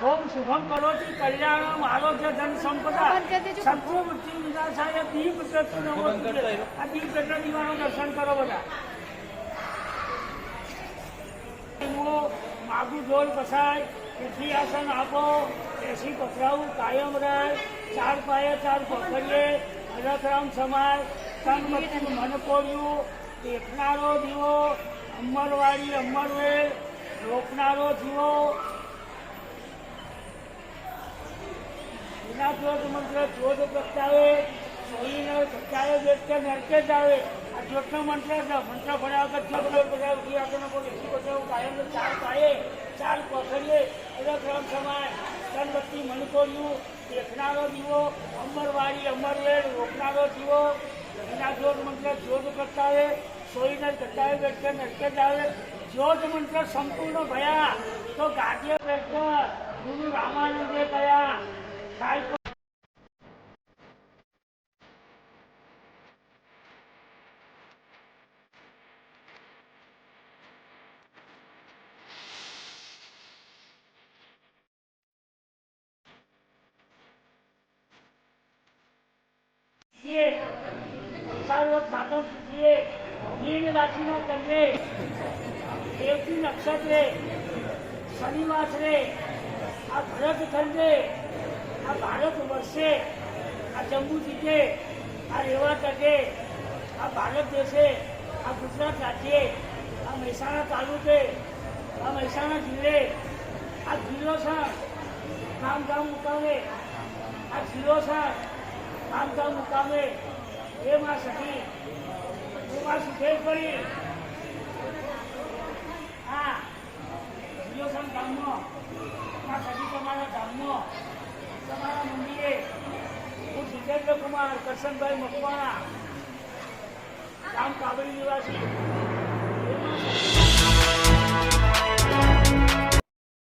ओम शुभम करोति कल्याणम आरोग्य धन संपदा शत्रु मृत्यु विनाशाय दीप प्रति नमोस्तुते। आ दीप प्रति दर्शन करो बधा। मागू ढोल बसाय पृथ्वी आसन आपो ऐसी पथराऊ कायम रहे चार पाए चार पकड़िए रथराम समाय तन मृत्यु मन कोर्यु देखनारो दीवो अमरवाड़ी अमरवेल रोकनारो जीवो ज्योत मंत्र ज्योत प्रगटावे सोई न प्रगटावे व्यक्ति नरके जावे। आ ज्योतनो मंत्र मंत्र भण्या वगत ज्योत बजावे उठी आसन को देखी बजावे कायम चार पाए चार पकड़िए अलग समाय तन बत्ती मन कोर्यु देखनारो दीवो अमरवाड़ी अमरवेल रोकनारो जीवो ज्योत मंत्र ज्योत प्रगटावे सोई न प्रगटावे व्यक्ति नरके जावे। ज्योत मंत्र संपूर्ण भया तो गादीए बैठकर गुरु रामानंदे कया देवती नक्षत्र शनिवास रे आ भरत खंडे आ भारत वर्षे आ जम्मू जीते आ रेवा तटे आ भारत देशे आ गुजरात राज्ये आ महेसाणा तालुके आ महेसाणा जिल्ले आ जिल्लो गाम गाम मुकामे आ जिल्लो गाम गाम मुकामे ए मां सखी सुखेश पड़ी हाँ जिल्लो गाम मां सखी तमारा गाम तमारा मंदिरे હું જીતેન્દ્ર કુમાર કરશનભાઈ મકવાણા ગામ કાબરી નિવાસી